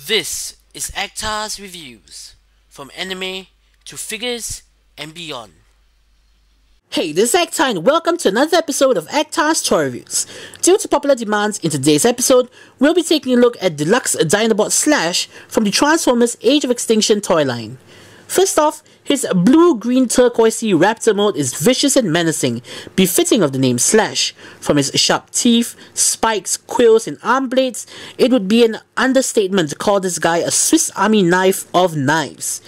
This is ATR's reviews, from anime to figures and beyond. Hey, this is ATR and welcome to another episode of ATR's Toy Reviews. Due to popular demands, in today's episode, we'll be taking a look at Deluxe Dinobot Slash from the Transformers Age of Extinction toy line. First off, his blue-green turquoisey raptor mode is vicious and menacing, befitting of the name Slash. From his sharp teeth, spikes, quills, and arm blades, it would be an understatement to call this guy a Swiss Army knife of knives.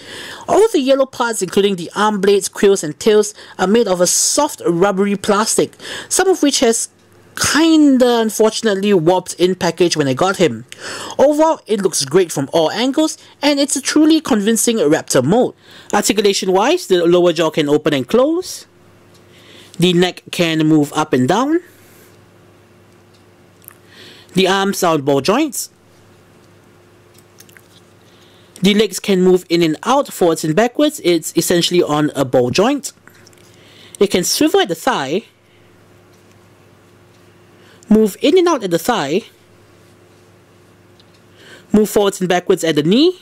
All the yellow parts, including the arm blades, quills, and tails, are made of a soft, rubbery plastic, some of which has kinda unfortunately warped in package when I got him. Overall, it looks great from all angles, and it's a truly convincing raptor mode. Articulation wise, the lower jaw can open and close. The neck can move up and down. The arms are on ball joints. The legs can move in and out, forwards and backwards. It's essentially on a ball joint. It can swivel at the thigh, move in and out at the thigh, move forwards and backwards at the knee,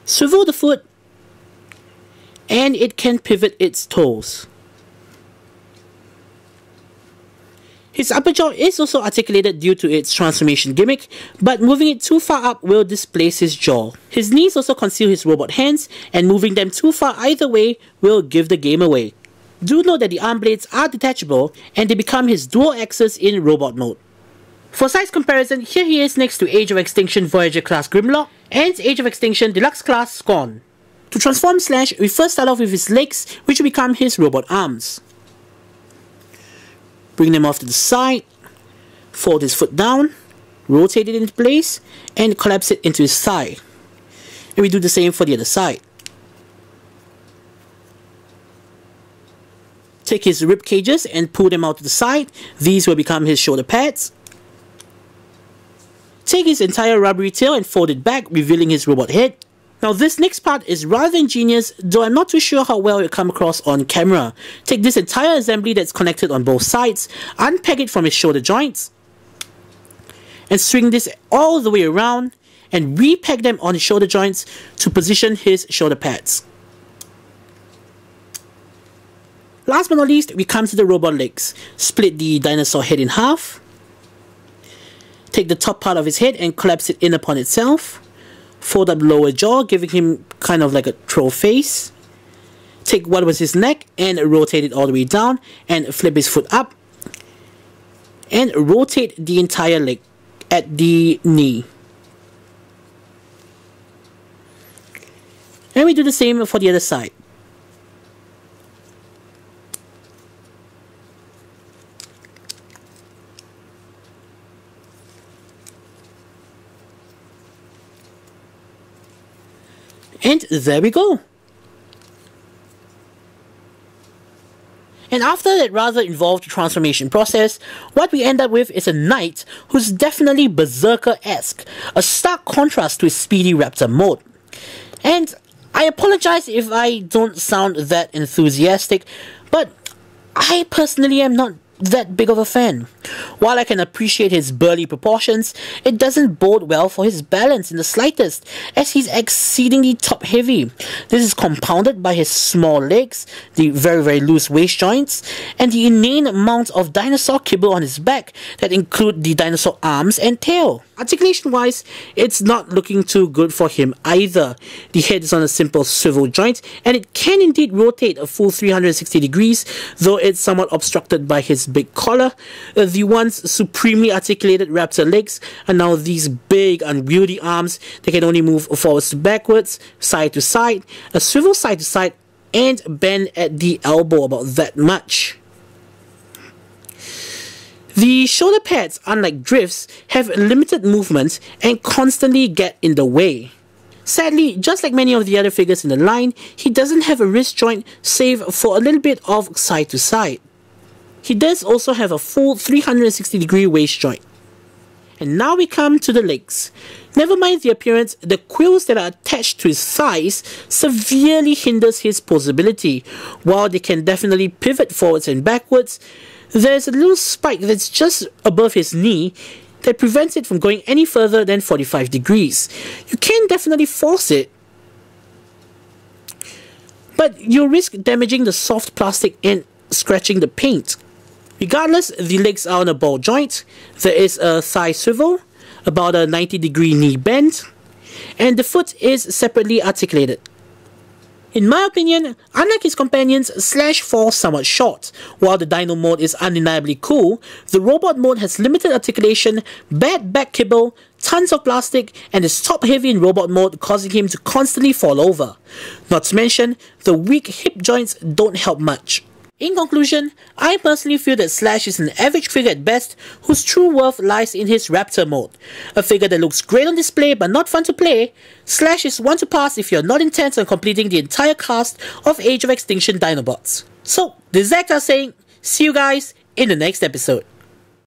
swivel the foot, and it can pivot its toes. His upper jaw is also articulated due to its transformation gimmick, but moving it too far up will displace his jaw. His knees also conceal his robot hands, and moving them too far either way will give the game away. Do note that the arm blades are detachable and they become his dual axis in robot mode. For size comparison, here he is next to Age of Extinction Voyager class Grimlock and Age of Extinction Deluxe class Scorn. To transform Slash, we first start off with his legs, which will become his robot arms. Bring them off to the side, fold his foot down, rotate it into place, and collapse it into his thigh. And we do the same for the other side. Take his rib cages and pull them out to the side. These will become his shoulder pads. Take his entire rubbery tail and fold it back, revealing his robot head. Now this next part is rather ingenious, though I'm not too sure how well it will come across on camera. Take this entire assembly that's connected on both sides, unpeg it from his shoulder joints, and swing this all the way around, and repeg them on his shoulder joints to position his shoulder pads. Last but not least, we come to the robot legs. Split the dinosaur head in half. Take the top part of his head and collapse it in upon itself. Fold up the lower jaw, giving him kind of like a troll face. Take what was his neck and rotate it all the way down and flip his foot up. And rotate the entire leg at the knee. And we do the same for the other side. And there we go. And after that rather involved transformation process, what we end up with is a knight who's definitely berserker-esque, a stark contrast to his speedy raptor mode. And I apologize if I don't sound that enthusiastic, but I personally am not that big of a fan. While I can appreciate his burly proportions, it doesn't bode well for his balance in the slightest, as he's exceedingly top-heavy. This is compounded by his small legs, the very loose waist joints, and the inane amount of dinosaur kibble on his back that include the dinosaur arms and tail. Articulation-wise, it's not looking too good for him either. The head is on a simple swivel joint, and it can indeed rotate a full 360 degrees, though it's somewhat obstructed by his big collar. The once supremely articulated raptor legs are now these big unwieldy arms that can only move forwards to backwards, side to side, a swivel side to side, and bend at the elbow about that much. The shoulder pads, unlike Drift's, have limited movement and constantly get in the way. Sadly, just like many of the other figures in the line, he doesn't have a wrist joint save for a little bit of side to side. He does also have a full 360 degree waist joint. And now we come to the legs. Never mind the appearance, the quills that are attached to his thighs severely hinders his posability. While they can definitely pivot forwards and backwards, there's a little spike that's just above his knee that prevents it from going any further than 45 degrees. You can definitely force it, but you risk damaging the soft plastic and scratching the paint. Regardless, the legs are on a ball joint, there is a thigh swivel, about a 90-degree knee bend, and the foot is separately articulated. In my opinion, unlike his companions, Slash falls somewhat short. While the Dino mode is undeniably cool, the robot mode has limited articulation, bad back kibble, tons of plastic, and is top heavy in robot mode, causing him to constantly fall over. Not to mention, the weak hip joints don't help much. In conclusion, I personally feel that Slash is an average figure at best, whose true worth lies in his Raptor mode. A figure that looks great on display but not fun to play, Slash is one to pass if you're not intent on completing the entire cast of Age of Extinction Dinobots. So, this is Actar saying, see you guys in the next episode.